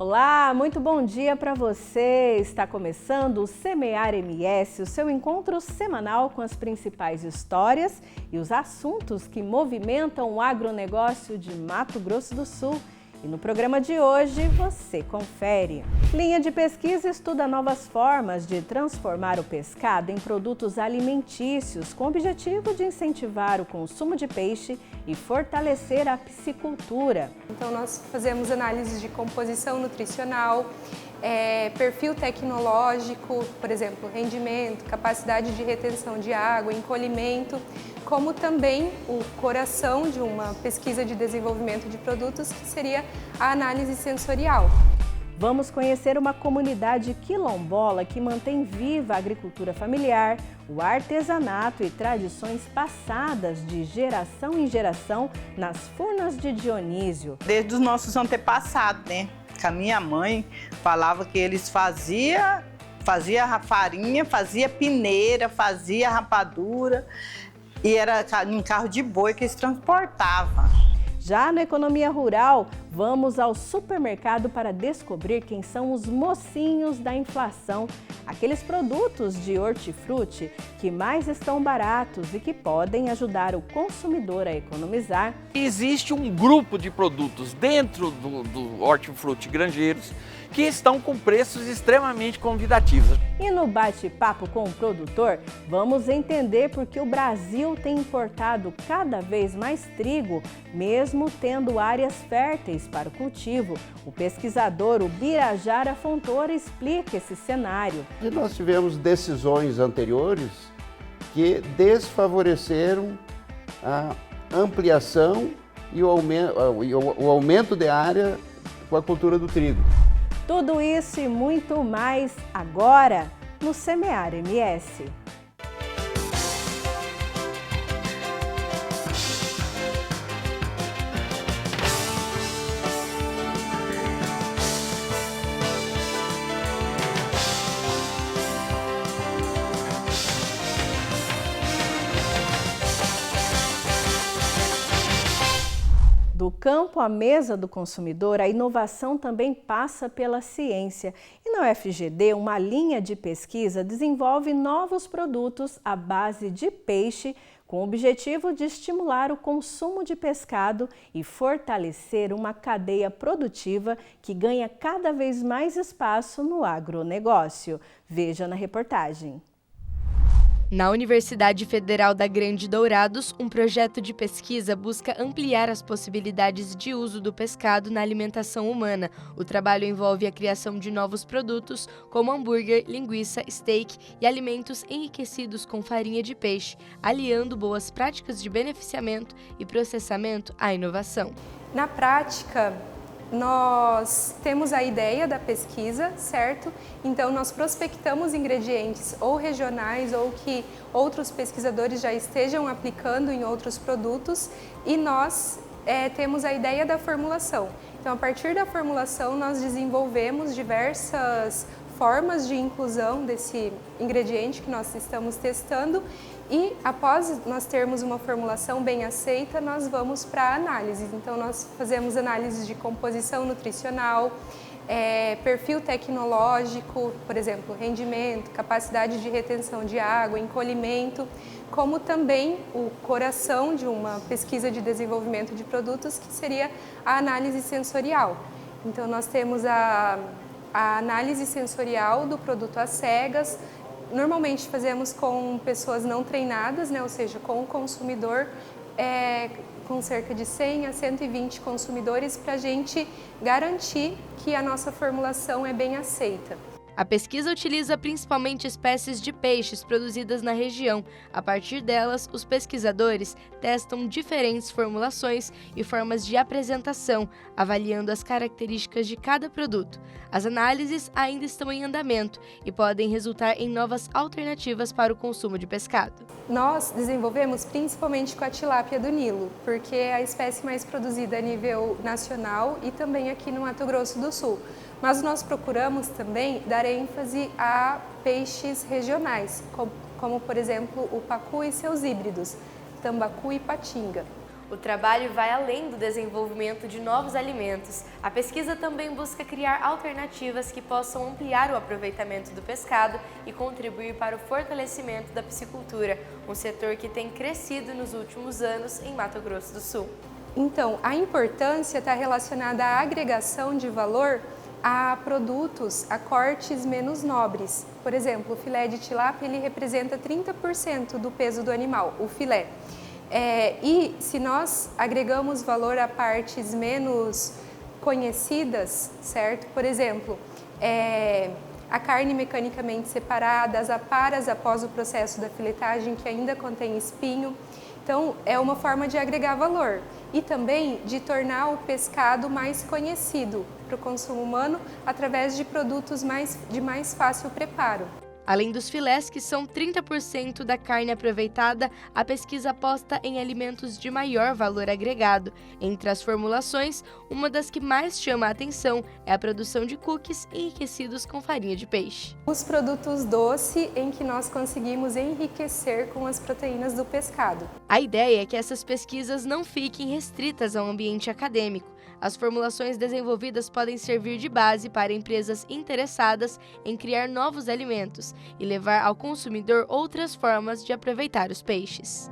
Olá, muito bom dia para você. Está começando o Semear MS, o seu encontro semanal com as principais histórias e os assuntos que movimentam o agronegócio de Mato Grosso do Sul. E no programa de hoje você confere. Linha de pesquisa estuda novas formas de transformar o pescado em produtos alimentícios com o objetivo de incentivar o consumo de peixe e fortalecer a piscicultura. Então nós fazemos análises de composição nutricional, perfil tecnológico, por exemplo, rendimento, capacidade de retenção de água, encolhimento, como também o coração de uma pesquisa de desenvolvimento de produtos, que seria a análise sensorial. Vamos conhecer uma comunidade quilombola que mantém viva a agricultura familiar, o artesanato e tradições passadas de geração em geração nas Furnas de Dionísio. Desde os nossos antepassados, né? Que a minha mãe falava que eles fazia farinha, fazia peneira, fazia rapadura e era em carro de boi que eles transportavam. Já na economia rural, vamos ao supermercado para descobrir quem são os mocinhos da inflação, aqueles produtos de hortifruti que mais estão baratos e que podem ajudar o consumidor a economizar. Existe um grupo de produtos dentro do hortifruti Grangeiros que estão com preços extremamente convidativos. E no bate-papo com o produtor, vamos entender por que o Brasil tem importado cada vez mais trigo, mesmo tendo áreas férteis para o cultivo. O pesquisador Ubirajara Fontoura explica esse cenário. E nós tivemos decisões anteriores que desfavoreceram a ampliação e o aumento de área com a cultura do trigo. Tudo isso e muito mais agora no Semear MS. Do campo à mesa do consumidor, a inovação também passa pela ciência. E na UFGD, uma linha de pesquisa desenvolve novos produtos à base de peixe, com o objetivo de estimular o consumo de pescado e fortalecer uma cadeia produtiva que ganha cada vez mais espaço no agronegócio. Veja na reportagem. Na Universidade Federal da Grande Dourados, um projeto de pesquisa busca ampliar as possibilidades de uso do pescado na alimentação humana. O trabalho envolve a criação de novos produtos, como hambúrguer, linguiça, steak e alimentos enriquecidos com farinha de peixe, aliando boas práticas de beneficiamento e processamento à inovação. Na prática, nós temos a ideia da pesquisa, certo? Então nós prospectamos ingredientes ou regionais ou que outros pesquisadores já estejam aplicando em outros produtos e nós temos a ideia da formulação. Então a partir da formulação nós desenvolvemos diversas formas de inclusão desse ingrediente que nós estamos testando e após nós termos uma formulação bem aceita, nós vamos para a análise. Então nós fazemos análises de composição nutricional, perfil tecnológico, por exemplo, rendimento, capacidade de retenção de água, encolhimento, como também o coração de uma pesquisa de desenvolvimento de produtos, que seria a análise sensorial. Então nós temos a análise sensorial do produto às cegas. Normalmente fazemos com pessoas não treinadas, né? Ou seja, com o consumidor, com cerca de 100 a 120 consumidores, para a gente garantir que a nossa formulação é bem aceita. A pesquisa utiliza principalmente espécies de peixes produzidas na região. A partir delas, os pesquisadores testam diferentes formulações e formas de apresentação, avaliando as características de cada produto. As análises ainda estão em andamento e podem resultar em novas alternativas para o consumo de pescado. Nós desenvolvemos principalmente com a tilápia do Nilo, porque é a espécie mais produzida a nível nacional e também aqui no Mato Grosso do Sul. Mas nós procuramos também dar ênfase a peixes regionais, como por exemplo o pacu e seus híbridos, tambacu e patinga. O trabalho vai além do desenvolvimento de novos alimentos. A pesquisa também busca criar alternativas que possam ampliar o aproveitamento do pescado e contribuir para o fortalecimento da piscicultura, um setor que tem crescido nos últimos anos em Mato Grosso do Sul. Então, a importância está relacionada à agregação de valor a produtos, a cortes menos nobres. Por exemplo, o filé de tilápia ele representa 30% do peso do animal, o filé. E se nós agregamos valor a partes menos conhecidas, certo? Por exemplo, a carne mecanicamente separada, as aparas após o processo da filetagem que ainda contém espinho. Então, é uma forma de agregar valor e também de tornar o pescado mais conhecido para o consumo humano através de produtos de mais fácil preparo. Além dos filés, que são 30% da carne aproveitada, a pesquisa aposta em alimentos de maior valor agregado. Entre as formulações, uma das que mais chama a atenção é a produção de cookies enriquecidos com farinha de peixe. Os produtos doce em que nós conseguimos enriquecer com as proteínas do pescado. A ideia é que essas pesquisas não fiquem restritas ao ambiente acadêmico. As formulações desenvolvidas podem servir de base para empresas interessadas em criar novos alimentos e levar ao consumidor outras formas de aproveitar os peixes.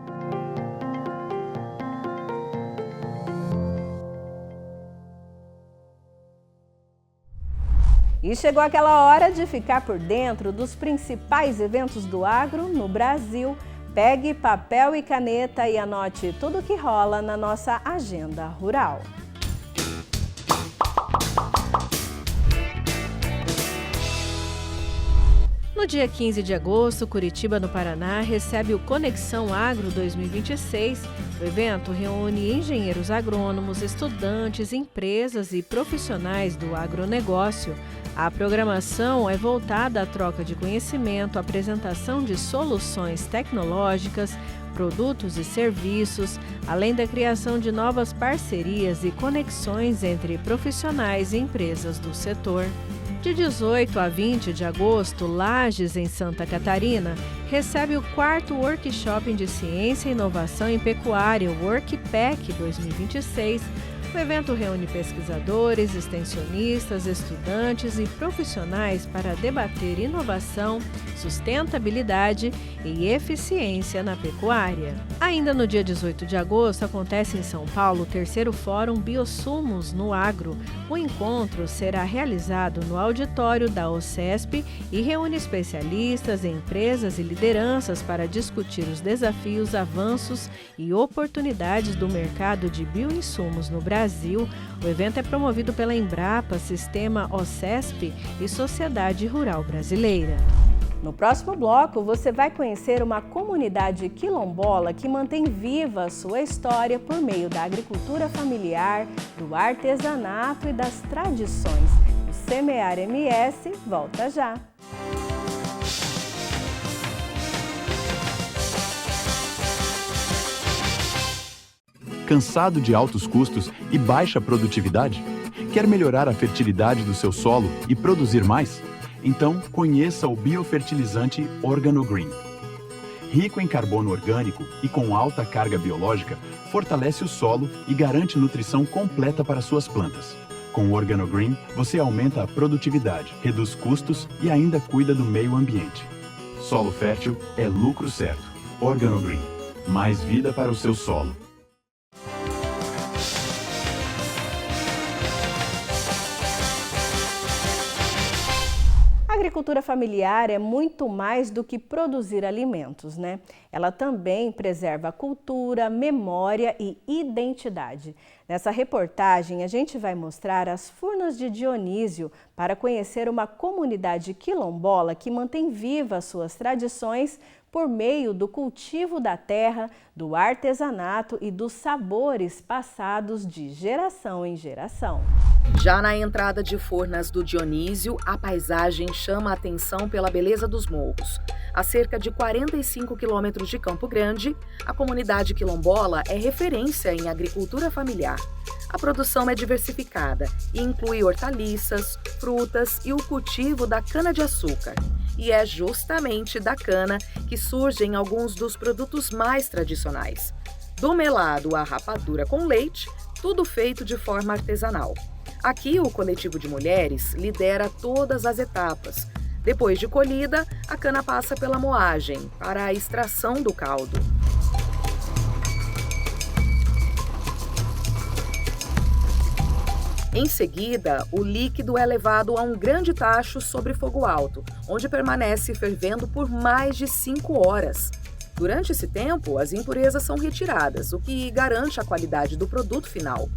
E chegou aquela hora de ficar por dentro dos principais eventos do agro no Brasil. Pegue papel e caneta e anote tudo o que rola na nossa agenda rural. No dia 15 de agosto, Curitiba, no Paraná, recebe o Conexão Agro 2026. O evento reúne engenheiros agrônomos, estudantes, empresas e profissionais do agronegócio. A programação é voltada à troca de conhecimento, apresentação de soluções tecnológicas, produtos e serviços, além da criação de novas parcerias e conexões entre profissionais e empresas do setor. De 18 a 20 de agosto, Lages, em Santa Catarina, recebe o 4º Workshop de Ciência e Inovação em Pecuária, o WorkPEC 2026. O evento reúne pesquisadores, extensionistas, estudantes e profissionais para debater inovação, sustentabilidade e eficiência na pecuária. Ainda no dia 18 de agosto, acontece em São Paulo o 3º Fórum Biossumos no Agro. O encontro será realizado no auditório da OCESP e reúne especialistas, empresas e lideranças para discutir os desafios, avanços e oportunidades do mercado de bioinsumos no Brasil. O evento é promovido pela Embrapa, Sistema OCESP e Sociedade Rural Brasileira. No próximo bloco, você vai conhecer uma comunidade quilombola que mantém viva a sua história por meio da agricultura familiar, do artesanato e das tradições. O Semear MS volta já! Cansado de altos custos e baixa produtividade? Quer melhorar a fertilidade do seu solo e produzir mais? Então, conheça o biofertilizante OrganoGreen. Rico em carbono orgânico e com alta carga biológica, fortalece o solo e garante nutrição completa para suas plantas. Com o OrganoGreen, você aumenta a produtividade, reduz custos e ainda cuida do meio ambiente. Solo fértil é lucro certo. OrganoGreen. Mais vida para o seu solo. A agricultura familiar é muito mais do que produzir alimentos, né? Ela também preserva a cultura, memória e identidade. Nessa reportagem, a gente vai mostrar as Furnas de Dionísio para conhecer uma comunidade quilombola que mantém viva suas tradições por meio do cultivo da terra, do artesanato e dos sabores passados de geração em geração. Já na entrada de Furnas do Dionísio, a paisagem chama a atenção pela beleza dos morros. A cerca de 45 quilômetros de Campo Grande, a comunidade quilombola é referência em agricultura familiar. A produção é diversificada e inclui hortaliças, frutas e o cultivo da cana-de-açúcar. E é justamente da cana que surgem alguns dos produtos mais tradicionais. Do melado à rapadura com leite, tudo feito de forma artesanal. Aqui, o coletivo de mulheres lidera todas as etapas. Depois de colhida, a cana passa pela moagem, para a extração do caldo. Em seguida, o líquido é levado a um grande tacho sobre fogo alto, onde permanece fervendo por mais de 5 horas. Durante esse tempo, as impurezas são retiradas, o que garante a qualidade do produto final.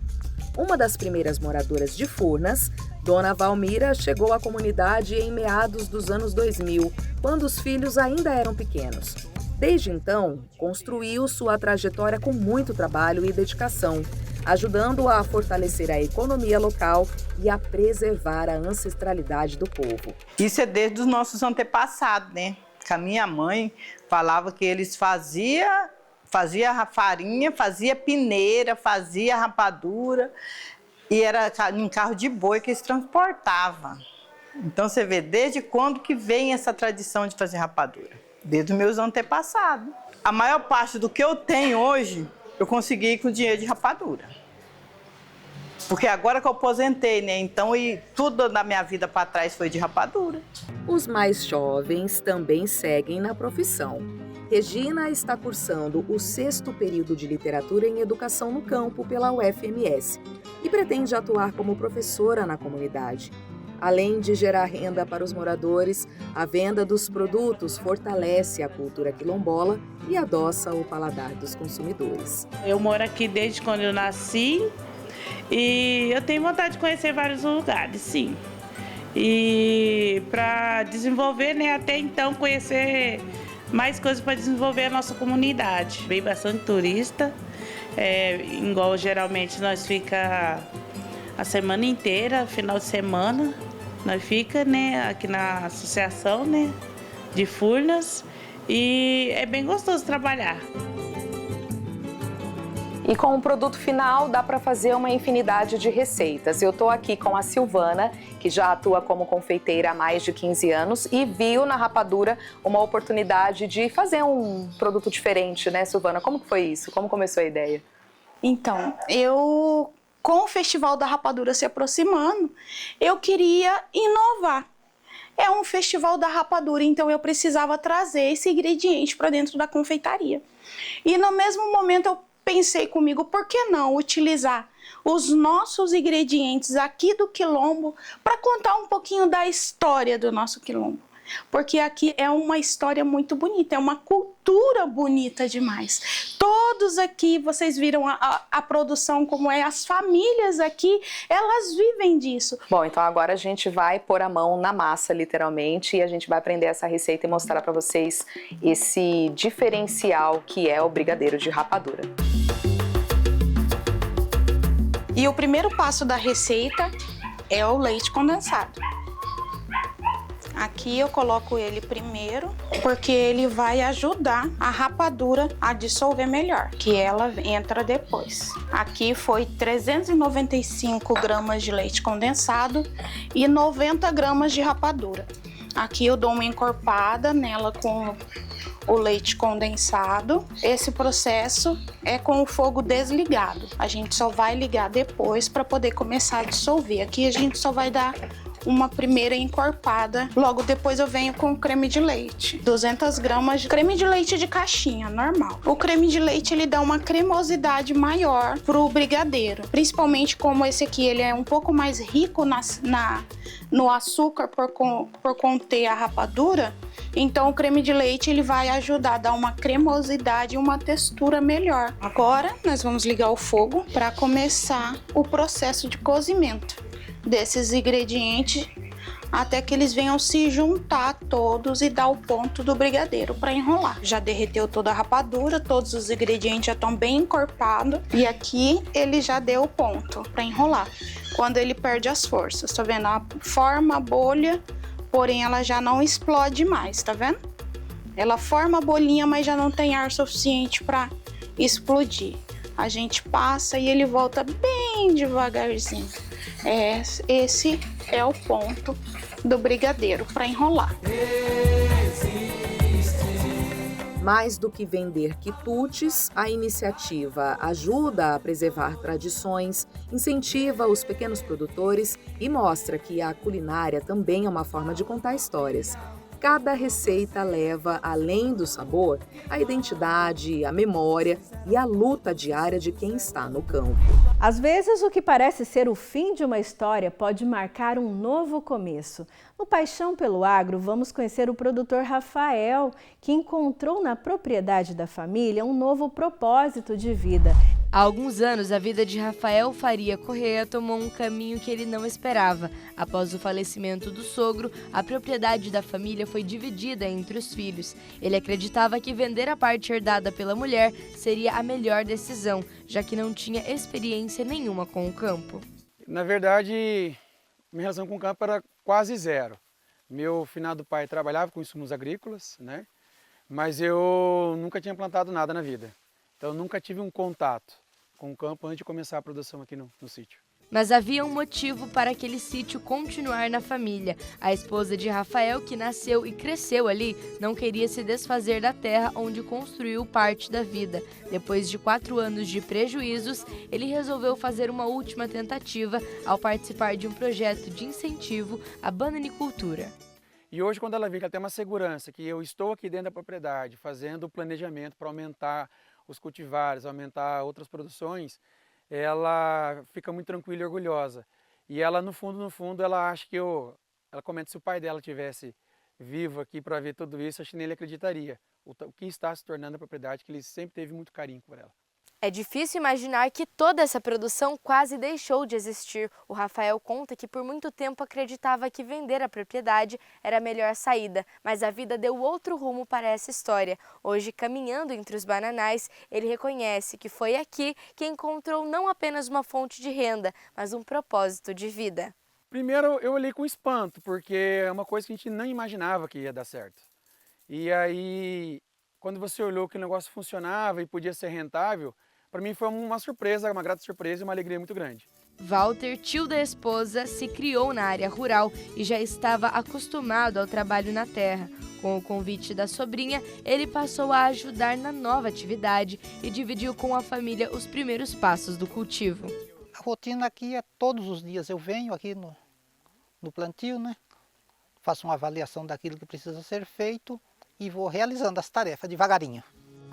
Uma das primeiras moradoras de Furnas, Dona Valmira, chegou à comunidade em meados dos anos 2000, quando os filhos ainda eram pequenos. Desde então, construiu sua trajetória com muito trabalho e dedicação, ajudando a fortalecer a economia local e a preservar a ancestralidade do povo. Isso é desde os nossos antepassados, né? Que a minha mãe falava que eles faziam farinha, fazia peneira, fazia rapadura, e era em carro de boi que eles transportavam. Então você vê, desde quando que vem essa tradição de fazer rapadura? Desde os meus antepassados. A maior parte do que eu tenho hoje, eu consegui com dinheiro de rapadura. Porque agora que eu aposentei, né? Então, tudo da minha vida para trás foi de rapadura. Os mais jovens também seguem na profissão. Regina está cursando o 6º período de Literatura em Educação no Campo pela UFMS e pretende atuar como professora na comunidade. Além de gerar renda para os moradores, a venda dos produtos fortalece a cultura quilombola e adoça o paladar dos consumidores. Eu moro aqui desde quando eu nasci e eu tenho vontade de conhecer vários lugares, sim. E para desenvolver, né, até então conhecer mais coisas para desenvolver a nossa comunidade. Vem bastante turista, igual geralmente nós fica a semana inteira, final de semana. Nós fica, né, aqui na associação, né, de Furnas, e é bem gostoso trabalhar. E com o produto final dá para fazer uma infinidade de receitas. Eu estou aqui com a Silvana, que já atua como confeiteira há mais de 15 anos e viu na rapadura uma oportunidade de fazer um produto diferente, né, Silvana? Como que foi isso? Como começou a ideia? Então, com o Festival da Rapadura se aproximando, eu queria inovar. É um Festival da Rapadura, então eu precisava trazer esse ingrediente para dentro da confeitaria. E no mesmo momento eu pensei comigo, por que não utilizar os nossos ingredientes aqui do quilombo para contar um pouquinho da história do nosso quilombo? Porque aqui é uma história muito bonita, é uma cultura bonita demais. Todos aqui, vocês viram a produção como é, as famílias aqui, elas vivem disso. Bom, então agora a gente vai pôr a mão na massa, literalmente, e a gente vai aprender essa receita e mostrar para vocês esse diferencial que é o brigadeiro de rapadura. E o primeiro passo da receita é o leite condensado. Aqui eu coloco ele primeiro, porque ele vai ajudar a rapadura a dissolver melhor, que ela entra depois. Aqui foi 395 gramas de leite condensado e 90 gramas de rapadura. Aqui eu dou uma encorpada nela com o leite condensado. Esse processo é com o fogo desligado. A gente só vai ligar depois para poder começar a dissolver. Aqui a gente só vai dar uma primeira encorpada. Logo depois eu venho com o creme de leite. 200 gramas de creme de leite de caixinha, normal. O creme de leite, ele dá uma cremosidade maior pro brigadeiro. Principalmente como esse aqui, ele é um pouco mais rico no açúcar por conter a rapadura. Então o creme de leite, ele vai ajudar a dar uma cremosidade e uma textura melhor. Agora nós vamos ligar o fogo para começar o processo de cozimento desses ingredientes até que eles venham se juntar todos e dar o ponto do brigadeiro para enrolar. Já derreteu toda a rapadura, todos os ingredientes já estão bem encorpados e aqui ele já deu o ponto para enrolar. Quando ele perde as forças, tá vendo? Ela forma a bolha, porém ela já não explode mais, tá vendo? Ela forma a bolinha, mas já não tem ar suficiente para explodir. A gente passa e ele volta bem devagarzinho. Esse é o ponto do brigadeiro para enrolar. Mais do que vender quitutes, a iniciativa ajuda a preservar tradições, incentiva os pequenos produtores e mostra que a culinária também é uma forma de contar histórias. Cada receita leva, além do sabor, a identidade, a memória e a luta diária de quem está no campo. Às vezes, o que parece ser o fim de uma história pode marcar um novo começo. No Paixão pelo Agro, vamos conhecer o produtor Rafael, que encontrou na propriedade da família um novo propósito de vida. Há alguns anos, a vida de Rafael Faria Corrêa tomou um caminho que ele não esperava. Após o falecimento do sogro, a propriedade da família foi dividida entre os filhos. Ele acreditava que vender a parte herdada pela mulher seria a melhor decisão, já que não tinha experiência nenhuma com o campo. Na verdade, minha relação com o campo era quase zero. Meu finado pai trabalhava com insumos agrícolas, né? Mas eu nunca tinha plantado nada na vida. Então, nunca tive um contato com o campo antes de começar a produção aqui no sítio. Mas havia um motivo para aquele sítio continuar na família. A esposa de Rafael, que nasceu e cresceu ali, não queria se desfazer da terra onde construiu parte da vida. Depois de 4 anos de prejuízos, ele resolveu fazer uma última tentativa ao participar de um projeto de incentivo à bananicultura. E hoje, quando ela vê que ela tem uma segurança, que eu estou aqui dentro da propriedade, fazendo o planejamento para aumentar os cultivares, aumentar outras produções, ela fica muito tranquila e orgulhosa. E ela, no fundo, ela acha que ela comenta, se o pai dela tivesse vivo aqui para ver tudo isso, acho que nele acreditaria. O que está se tornando a propriedade, que ele sempre teve muito carinho por ela. É difícil imaginar que toda essa produção quase deixou de existir. O Rafael conta que por muito tempo acreditava que vender a propriedade era a melhor saída, mas a vida deu outro rumo para essa história. Hoje, caminhando entre os bananais, ele reconhece que foi aqui que encontrou não apenas uma fonte de renda, mas um propósito de vida. Primeiro, eu olhei com espanto, porque é uma coisa que a gente não imaginava que ia dar certo. E aí, quando você olhou que o negócio funcionava e podia ser rentável, para mim foi uma surpresa, uma grata surpresa e uma alegria muito grande. Walter, tio da esposa, se criou na área rural e já estava acostumado ao trabalho na terra. Com o convite da sobrinha, ele passou a ajudar na nova atividade e dividiu com a família os primeiros passos do cultivo. A rotina aqui é todos os dias. Eu venho aqui no plantio, né? Faço uma avaliação daquilo que precisa ser feito e vou realizando as tarefas devagarinho.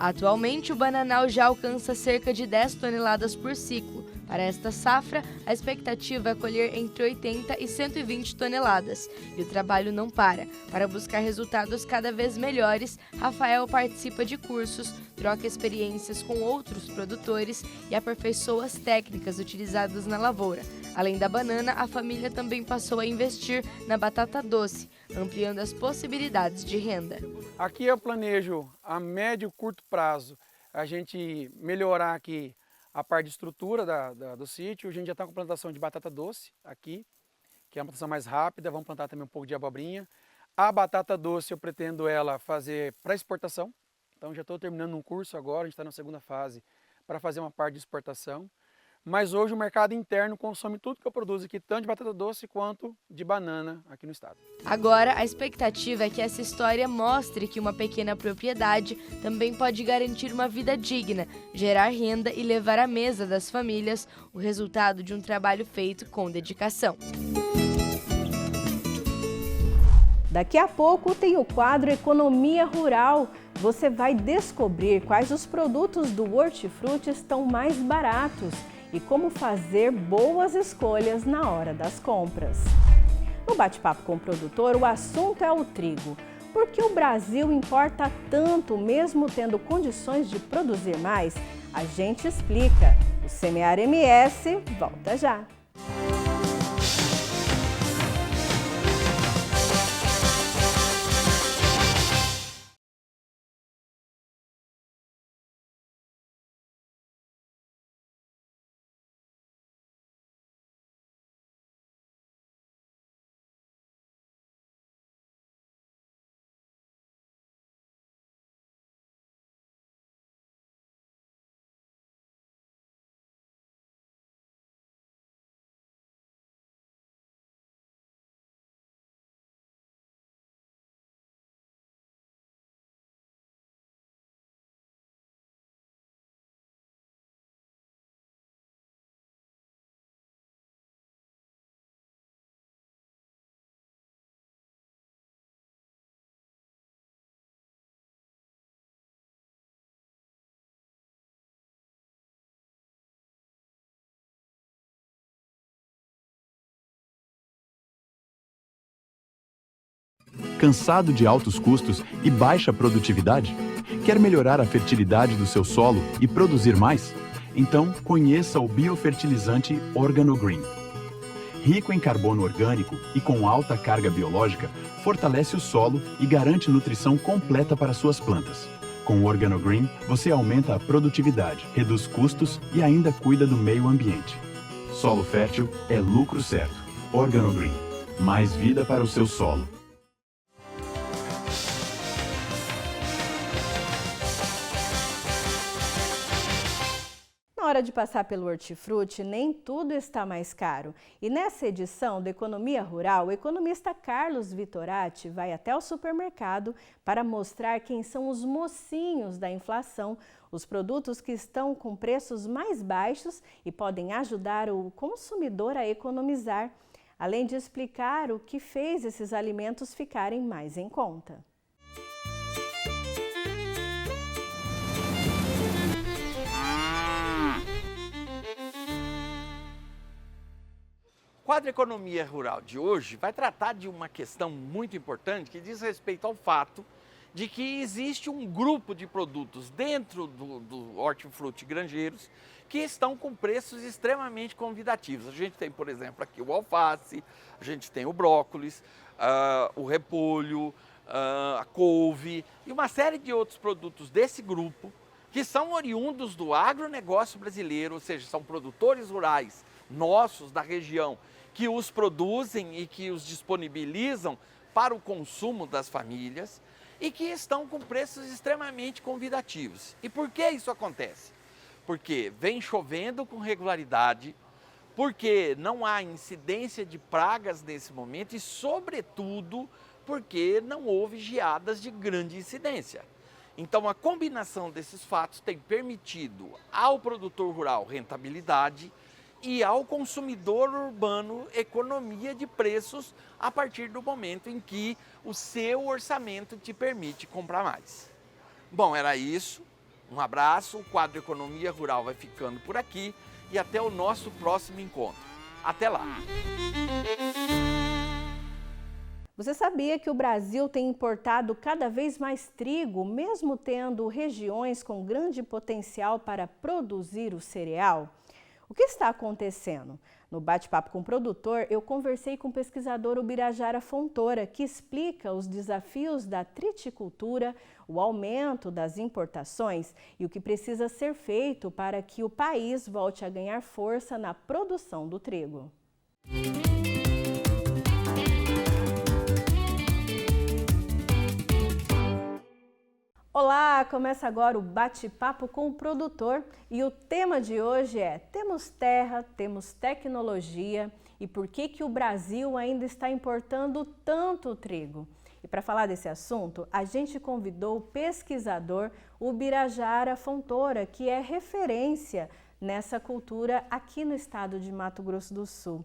Atualmente, o bananal já alcança cerca de 10 toneladas por ciclo. Para esta safra, a expectativa é colher entre 80 e 120 toneladas. E o trabalho não para. Para buscar resultados cada vez melhores, Rafael participa de cursos, troca experiências com outros produtores e aperfeiçoa as técnicas utilizadas na lavoura. Além da banana, a família também passou a investir na batata doce, ampliando as possibilidades de renda. Aqui eu planejo a médio e curto prazo a gente melhorar aqui a parte de estrutura do sítio. A gente já está com plantação de batata doce aqui, que é uma plantação mais rápida. Vamos plantar também um pouco de abobrinha. A batata doce eu pretendo ela fazer para exportação. Então já estou terminando um curso agora, a gente está na segunda fase para fazer uma parte de exportação. Mas hoje o mercado interno consome tudo que eu produzo aqui, tanto de batata doce quanto de banana aqui no estado. Agora, a expectativa é que essa história mostre que uma pequena propriedade também pode garantir uma vida digna, gerar renda e levar à mesa das famílias o resultado de um trabalho feito com dedicação. Daqui a pouco tem o quadro Economia Rural. Você vai descobrir quais os produtos do Hortifruti estão mais baratos e como fazer boas escolhas na hora das compras. No bate-papo com o produtor, o assunto é o trigo. Por que o Brasil importa tanto, mesmo tendo condições de produzir mais? A gente explica. O Semear MS volta já. Cansado de altos custos e baixa produtividade? Quer melhorar a fertilidade do seu solo e produzir mais? Então, conheça o biofertilizante OrganoGreen. Rico em carbono orgânico e com alta carga biológica, fortalece o solo e garante nutrição completa para suas plantas. Com o OrganoGreen, você aumenta a produtividade, reduz custos e ainda cuida do meio ambiente. Solo fértil é lucro certo. OrganoGreen. Mais vida para o seu solo. Na hora de passar pelo hortifruti, nem tudo está mais caro. E nessa edição do Economia Rural, o economista Carlos Vitorati vai até o supermercado para mostrar quem são os mocinhos da inflação, os produtos que estão com preços mais baixos e podem ajudar o consumidor a economizar, além de explicar o que fez esses alimentos ficarem mais em conta. O quadro Economia Rural de hoje vai tratar de uma questão muito importante que diz respeito ao fato de que existe um grupo de produtos dentro do hortifruti granjeiros que estão com preços extremamente convidativos. A gente tem, por exemplo, aqui o alface, a gente tem o brócolis, o repolho, a couve e uma série de outros produtos desse grupo que são oriundos do agronegócio brasileiro, ou seja, são produtores rurais nossos da região que os produzem e que os disponibilizam para o consumo das famílias e que estão com preços extremamente convidativos. E por que isso acontece? Porque vem chovendo com regularidade, porque não há incidência de pragas nesse momento e, sobretudo, porque não houve geadas de grande incidência. Então, a combinação desses fatos tem permitido ao produtor rural rentabilidade e ao consumidor urbano economia de preços a partir do momento em que o seu orçamento te permite comprar mais. Bom, era isso. Um abraço, o quadro Economia Rural vai ficando por aqui e até o nosso próximo encontro. Até lá! Você sabia que o Brasil tem importado cada vez mais trigo, mesmo tendo regiões com grande potencial para produzir o cereal? O que está acontecendo? No bate-papo com o produtor, eu conversei com o pesquisador Ubirajara Fontoura, que explica os desafios da triticultura, o aumento das importações e o que precisa ser feito para que o país volte a ganhar força na produção do trigo. Olá, começa agora o bate-papo com o produtor e o tema de hoje é: temos terra, temos tecnologia e por que o Brasil ainda está importando tanto trigo? E para falar desse assunto, a gente convidou o pesquisador Ubirajara Fontoura, que é referência nessa cultura aqui no estado de Mato Grosso do Sul.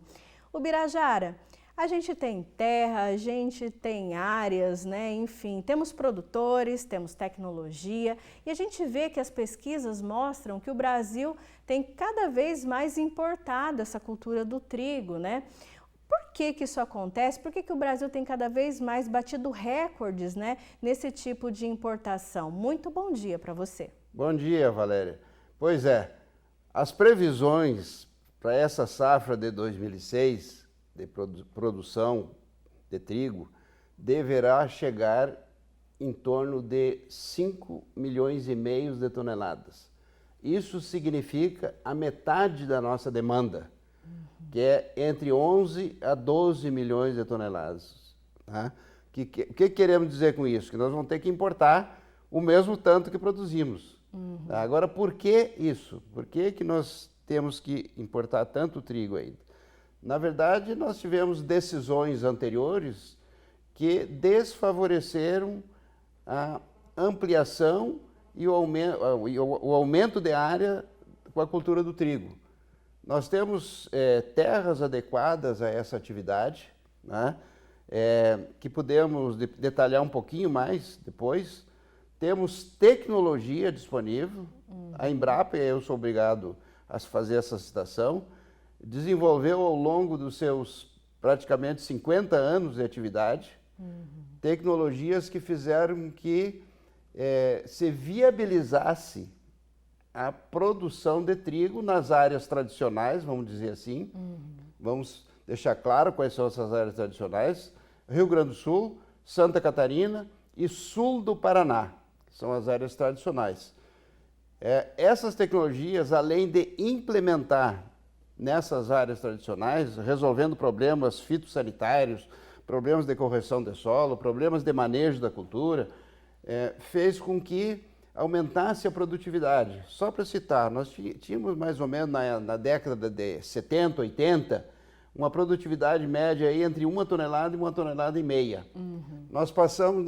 Ubirajara, a gente tem terra, a gente tem áreas, né? Enfim, temos produtores, temos tecnologia e a gente vê que as pesquisas mostram que o Brasil tem cada vez mais importado essa cultura do trigo, né? Por que isso acontece? Por que o Brasil tem cada vez mais batido recordes, né, nesse tipo de importação? Muito bom dia para você. Bom dia, Valéria. Pois é, as previsões para essa safra de 2006 de produção de trigo deverá chegar em torno de 5,5 milhões de toneladas. Isso significa a metade da nossa demanda, que é entre 11 a 12 milhões de toneladas. Tá? O que queremos dizer com isso? Que nós vamos ter que importar o mesmo tanto que produzimos. Tá? Agora, por que isso? Por que nós temos que importar tanto trigo ainda? Na verdade, nós tivemos decisões anteriores que desfavoreceram a ampliação e o aumento de área com a cultura do trigo. Nós temos terras adequadas a essa atividade, né? Que podemos detalhar um pouquinho mais depois. Temos tecnologia disponível. A Embrapa, eu sou obrigado a fazer essa citação, desenvolveu ao longo dos seus praticamente 50 anos de atividade tecnologias que fizeram com que se viabilizasse a produção de trigo nas áreas tradicionais, vamos dizer assim. Vamos deixar claro quais são essas áreas tradicionais: Rio Grande do Sul, Santa Catarina e sul do Paraná, que são as áreas tradicionais. Essas tecnologias, além de implementar nessas áreas tradicionais, resolvendo problemas fitossanitários, problemas de correção de solo, problemas de manejo da cultura, fez com que aumentasse a produtividade. Só para citar, nós tínhamos mais ou menos na década de 70, 80, uma produtividade média aí entre 1 tonelada e 1,5 toneladas. Nós passamos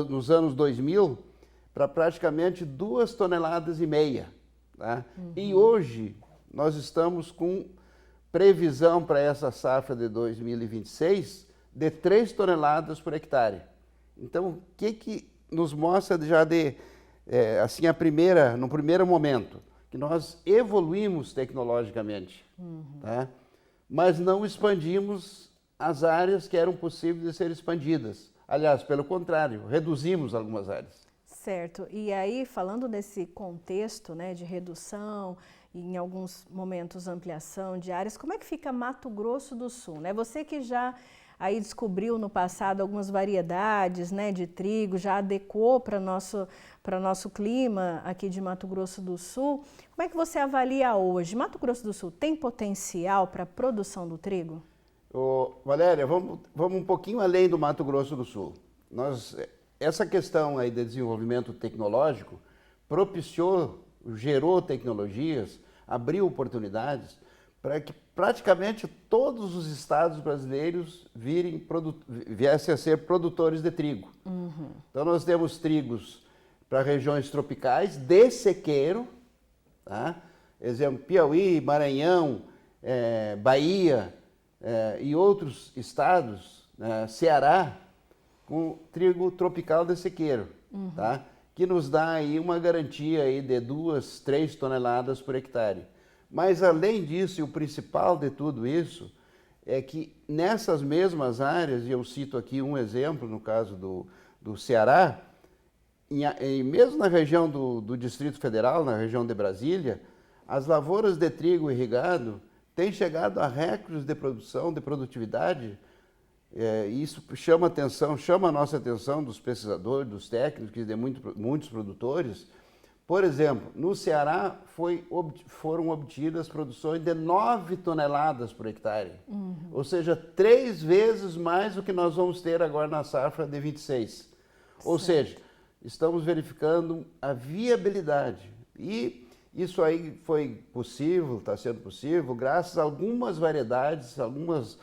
nos anos 2000 para praticamente 2,5 toneladas. Tá? E hoje nós estamos com previsão para essa safra de 2026 de 3 toneladas por hectare. Então, o que nos mostra já assim, no primeiro momento, que nós evoluímos tecnologicamente, tá? Mas não expandimos as áreas que eram possíveis de ser expandidas. Aliás, pelo contrário, reduzimos algumas áreas. Certo. E aí, falando desse contexto, né, de redução e em alguns momentos ampliação de áreas, como é que fica Mato Grosso do Sul, né? Você que já aí descobriu no passado algumas variedades, né, de trigo, já adequou para nosso clima aqui de Mato Grosso do Sul. Como é que você avalia hoje? Mato Grosso do Sul tem potencial para a produção do trigo? Valéria, vamos um pouquinho além do Mato Grosso do Sul. Essa questão aí de desenvolvimento tecnológico gerou tecnologias, abriu oportunidades para que praticamente todos os estados brasileiros viessem a ser produtores de trigo. Então nós temos trigos para regiões tropicais de sequeiro, tá? Exemplo, Piauí, Maranhão, Bahia e outros estados, Ceará, com trigo tropical de sequeiro, tá? Que nos dá aí uma garantia aí de 2, 3 toneladas por hectare. Mas além disso, e o principal de tudo isso, é que nessas mesmas áreas, e eu cito aqui um exemplo, no caso do Ceará, mesmo na região do Distrito Federal, na região de Brasília, as lavouras de trigo irrigado têm chegado a recordes de produção, de produtividade. Isso chama a nossa atenção dos pesquisadores, dos técnicos e de muitos produtores. Por exemplo, no Ceará foram obtidas produções de 9 toneladas por hectare, ou seja, 3 vezes mais do que nós vamos ter agora na safra de 26. Ou seja, estamos verificando a viabilidade. E isso aí foi possível, está sendo possível, graças a algumas variedades, alguns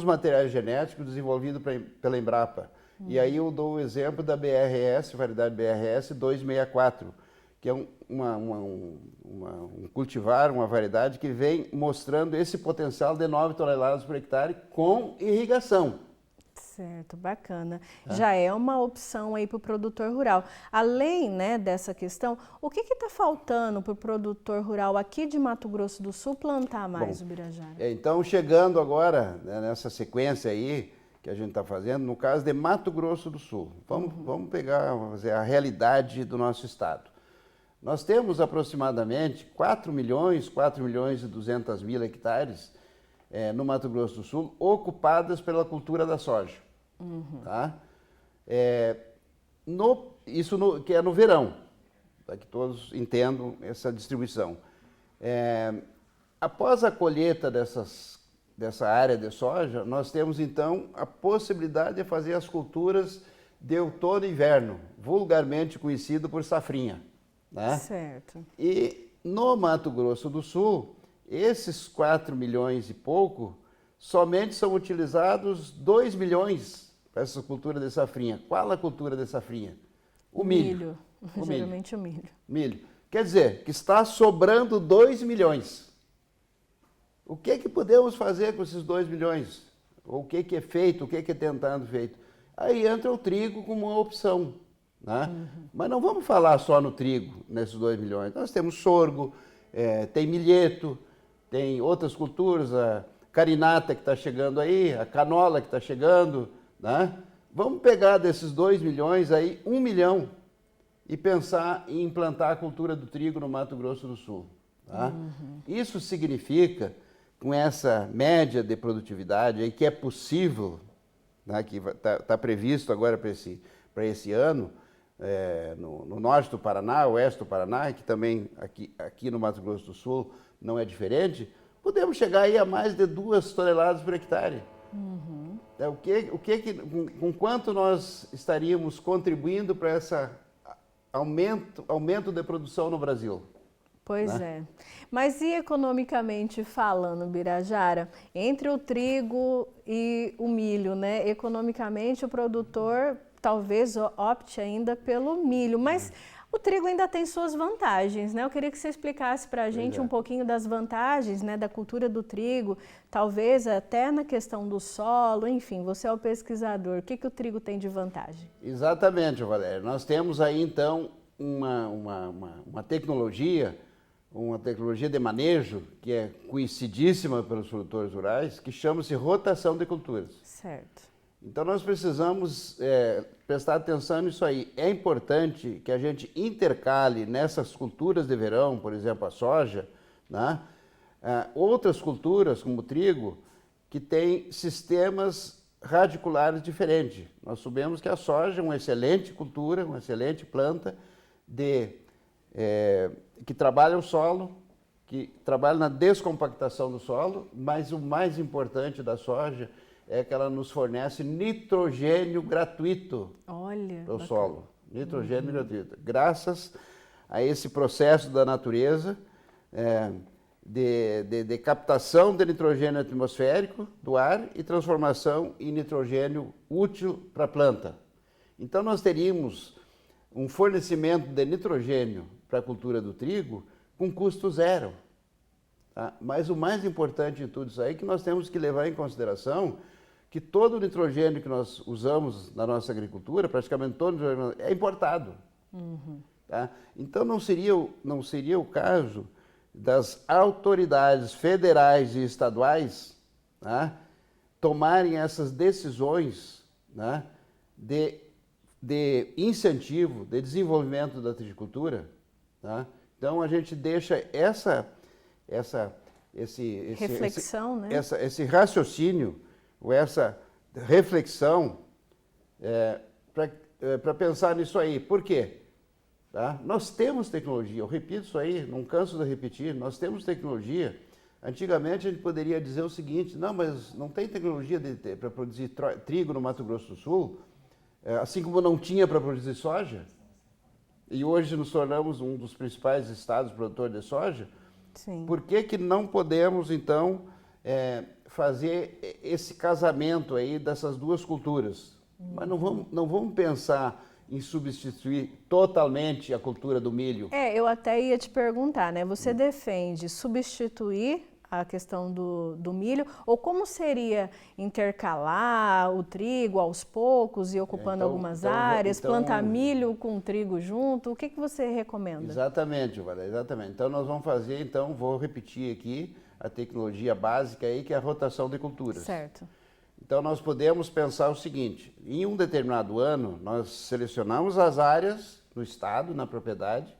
materiais genéticos desenvolvidos pela Embrapa. E aí eu dou o exemplo da BRS, variedade BRS 264, que é um cultivar, uma variedade que vem mostrando esse potencial de 9 toneladas por hectare com irrigação. Certo, bacana. Já é uma opção aí para o produtor rural. Além, né, dessa questão, o que está faltando para o produtor rural aqui de Mato Grosso do Sul plantar mais o Birajara? Então, chegando agora, né, nessa sequência aí que a gente está fazendo, no caso de Mato Grosso do Sul, vamos pegar a realidade do nosso estado. Nós temos aproximadamente 4 milhões e 200 mil hectares no Mato Grosso do Sul ocupadas pela cultura da soja. Tá? Que é no verão, para que todos entendam essa distribuição. Após a colheita dessa área de soja, nós temos então a possibilidade de fazer as culturas de outono e inverno, vulgarmente conhecido por safrinha. Né? Certo. E no Mato Grosso do Sul, esses 4 milhões e pouco, somente são utilizados 2 milhões para essa cultura de safrinha. Qual a cultura de safrinha? O milho. Geralmente o milho. Milho. Quer dizer, que está sobrando 2 milhões. O que podemos fazer com esses 2 milhões? Ou o que é feito, o que é tentado feito? Aí entra o trigo como uma opção. Né? Mas não vamos falar só no trigo, nesses 2 milhões. Nós temos sorgo, tem milheto, tem outras culturas, a carinata que está chegando aí, a canola que está chegando, né? Vamos pegar desses 2 milhões aí, 1 milhão e pensar em implantar a cultura do trigo no Mato Grosso do Sul. Tá? Isso significa, com essa média de produtividade aí, que é possível, né, que está previsto agora para esse ano, no norte do Paraná, oeste do Paraná, que também aqui no Mato Grosso do Sul não é diferente, podemos chegar aí a mais de 2 toneladas por hectare. Com quanto nós estaríamos contribuindo para esse aumento de produção no Brasil? Pois né? é. Mas e economicamente falando, Birajara, entre o trigo e o milho, né? Economicamente o produtor talvez opte ainda pelo milho, mas o trigo ainda tem suas vantagens, né? Eu queria que você explicasse para a gente um pouquinho das vantagens, né, da cultura do trigo, talvez até na questão do solo, enfim, você é o pesquisador, o que o trigo tem de vantagem? Exatamente, Valéria. Nós temos aí então uma tecnologia de manejo que é conhecidíssima pelos produtores rurais, que chama-se rotação de culturas. Certo. Então nós precisamos prestar atenção nisso aí. É importante que a gente intercale nessas culturas de verão, por exemplo a soja, né, outras culturas como o trigo, que têm sistemas radiculares diferentes. Nós sabemos que a soja é uma excelente cultura, uma excelente planta que trabalha o solo, que trabalha na descompactação do solo, mas o mais importante da soja é que ela nos fornece nitrogênio gratuito para o solo. Nitrogênio gratuito. Graças a esse processo da natureza de captação de nitrogênio atmosférico do ar e transformação em nitrogênio útil para a planta. Então nós teríamos um fornecimento de nitrogênio para a cultura do trigo com custo zero. Tá? Mas o mais importante de tudo isso aí é que nós temos que levar em consideração que todo o nitrogênio que nós usamos na nossa agricultura, praticamente todo o nitrogênio, é importado. Tá? Então não seria o caso das autoridades federais e estaduais, tá, tomarem essas decisões, tá, de incentivo, de desenvolvimento da tricultura. Tá? Então a gente deixa esse raciocínio, ou essa reflexão para pensar nisso aí. Por quê? Tá? Nós temos tecnologia, eu repito isso aí, não canso de repetir, nós temos tecnologia. Antigamente a gente poderia dizer o seguinte, não, mas não tem tecnologia para produzir trigo no Mato Grosso do Sul, assim como não tinha para produzir soja, e hoje nos tornamos um dos principais estados produtores de soja. Sim. Por que não podemos, então, fazer esse casamento aí dessas duas culturas? Mas não vamos pensar em substituir totalmente a cultura do milho. Eu até ia te perguntar, né? Você defende substituir a questão do milho, ou como seria intercalar o trigo aos poucos e ocupando algumas áreas, plantar milho com trigo junto? O que você recomenda? Exatamente, Valéria, exatamente. Então nós vamos fazer, vou repetir aqui a tecnologia básica aí, que é a rotação de culturas. Certo. Então nós podemos pensar o seguinte, em um determinado ano, nós selecionamos as áreas no estado, na propriedade,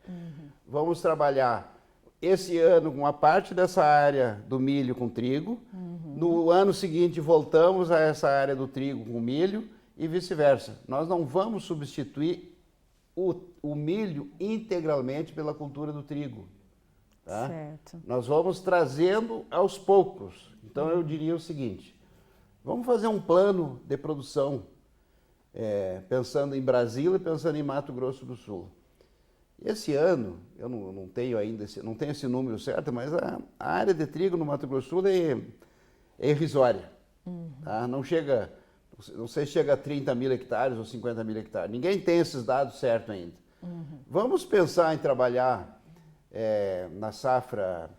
vamos trabalhar esse ano uma parte dessa área do milho com trigo, no ano seguinte voltamos a essa área do trigo com milho e vice-versa. Nós não vamos substituir o milho integralmente pela cultura do trigo. Tá? Certo. Nós vamos trazendo aos poucos. Então eu diria o seguinte, vamos fazer um plano de produção, pensando em Brasília e pensando em Mato Grosso do Sul. Esse ano, eu não tenho ainda, não tenho esse número certo, mas a área de trigo no Mato Grosso do Sul é irrisória. Tá? Não sei se chega a 30 mil hectares ou 50 mil hectares. Ninguém tem esses dados certos ainda. Vamos pensar em trabalhar na safra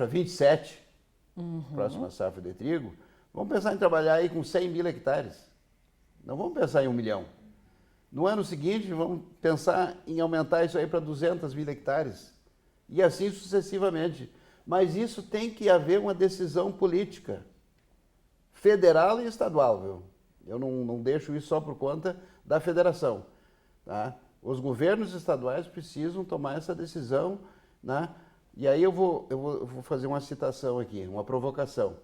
27, próxima safra de trigo, vamos pensar em trabalhar aí com 100 mil hectares. Não vamos pensar em 1 milhão. No ano seguinte, vamos pensar em aumentar isso aí para 200 mil hectares. E assim sucessivamente. Mas isso tem que haver uma decisão política, federal e estadual, viu? Eu não deixo isso só por conta da federação. Tá? Os governos estaduais precisam tomar essa decisão, né? E aí eu vou fazer uma citação aqui, uma provocação.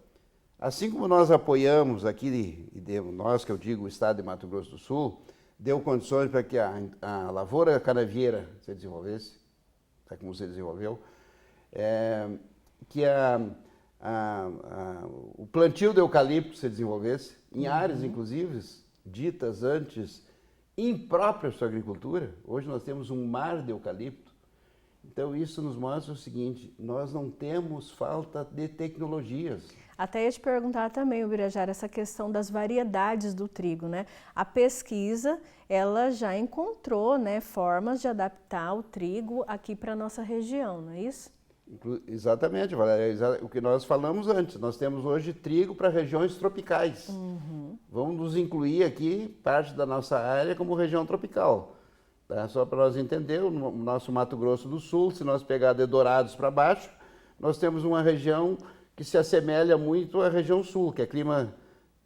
Assim como nós apoiamos aqui, nós que eu digo o estado de Mato Grosso do Sul, deu condições para que a lavoura canavieira se desenvolvesse, tá como se desenvolveu, que o plantio de eucalipto se desenvolvesse, em áreas, inclusive, ditas antes impróprias para a agricultura. Hoje nós temos um mar de eucalipto. Então isso nos mostra o seguinte, nós não temos falta de tecnologias. Até ia te perguntar também, Ubirajara, essa questão das variedades do trigo, né? A pesquisa, ela já encontrou, né, formas de adaptar o trigo aqui para a nossa região, não é isso? Exatamente, Valéria, o que nós falamos antes, nós temos hoje trigo para regiões tropicais. Vamos nos incluir aqui, parte da nossa área, como região tropical. Tá? Só para nós entender, o nosso Mato Grosso do Sul, se nós pegar de Dourados para baixo, nós temos uma região que se assemelha muito à região sul, que é clima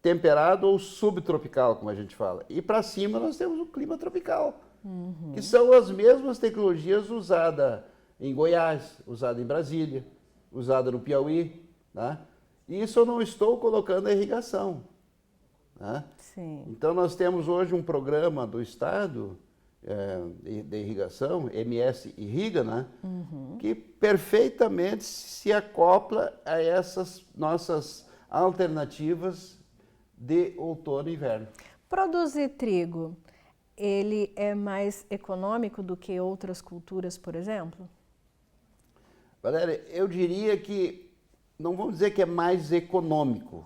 temperado ou subtropical, como a gente fala. E para cima nós temos o clima tropical, que são as mesmas tecnologias usadas em Goiás, usadas em Brasília, usadas no Piauí. Tá? E isso eu não estou colocando a irrigação. Tá? Sim. Então nós temos hoje um programa do Estado de irrigação, MS Irriga, né? Que perfeitamente se acopla a essas nossas alternativas de outono e inverno. Produzir trigo, ele é mais econômico do que outras culturas, por exemplo? Valéria, eu diria que, não vamos dizer que é mais econômico,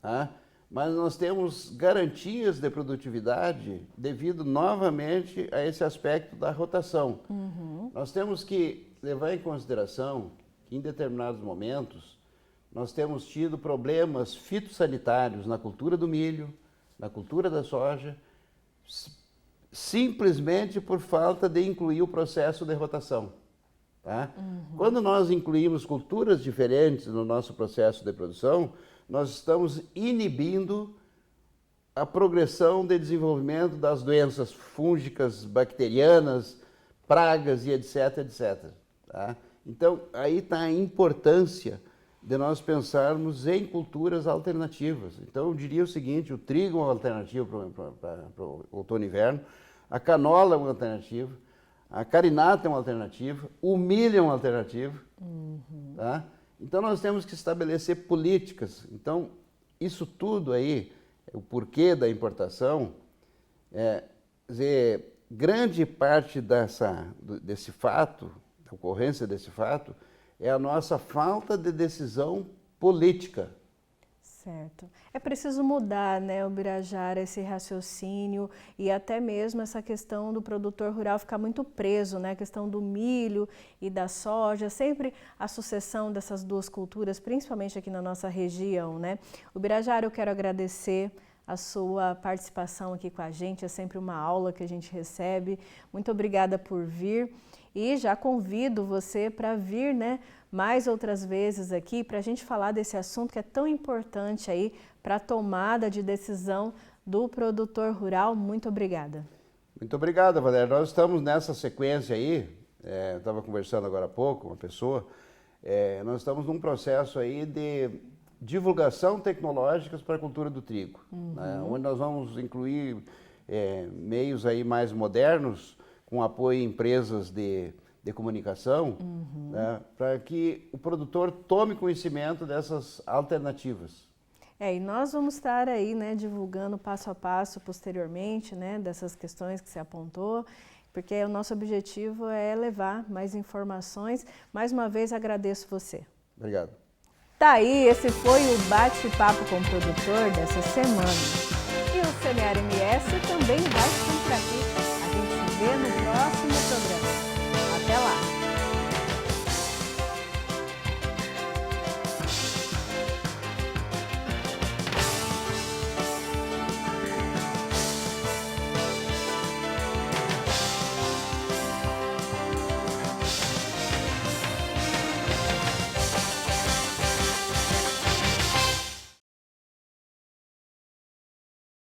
tá? Mas nós temos garantias de produtividade devido novamente a esse aspecto da rotação. Nós temos que levar em consideração que em determinados momentos nós temos tido problemas fitossanitários na cultura do milho, na cultura da soja, simplesmente por falta de incluir o processo de rotação. Tá? Quando nós incluímos culturas diferentes no nosso processo de produção, nós estamos inibindo a progressão de desenvolvimento das doenças fúngicas, bacterianas, pragas e etc, etc. Tá? Então, aí está a importância de nós pensarmos em culturas alternativas. Então, eu diria o seguinte, o trigo é uma alternativa para o outono e inverno, a canola é uma alternativa, a carinata é uma alternativa, o milho é uma alternativa, tá? Então nós temos que estabelecer políticas. Então isso tudo aí, o porquê da importação, grande parte desse fato, da ocorrência desse fato, é a nossa falta de decisão política. Certo. É preciso mudar, né, Ubirajara, esse raciocínio e até mesmo essa questão do produtor rural ficar muito preso, né, a questão do milho e da soja, sempre a sucessão dessas duas culturas, principalmente aqui na nossa região, né. Ubirajara, eu quero agradecer a sua participação aqui com a gente, é sempre uma aula que a gente recebe. Muito obrigada por vir e já convido você para vir, né, mais outras vezes aqui para a gente falar desse assunto que é tão importante aí para a tomada de decisão do produtor rural. Muito obrigada. Muito obrigado, Valéria. Nós estamos nessa sequência aí, eu estava conversando agora há pouco com uma pessoa, nós estamos num processo aí de divulgação tecnológica para a cultura do trigo, né, onde nós vamos incluir meios aí mais modernos, com apoio a empresas de comunicação, né, para que o produtor tome conhecimento dessas alternativas. E nós vamos estar aí, né, divulgando passo a passo posteriormente, né, dessas questões que você apontou, porque o nosso objetivo é levar mais informações. Mais uma vez agradeço você. Obrigado. Tá aí, esse foi o Bate-Papo com o Produtor dessa semana. E o Semear MS também vai ficar por aqui. A gente se vê no próximo programa.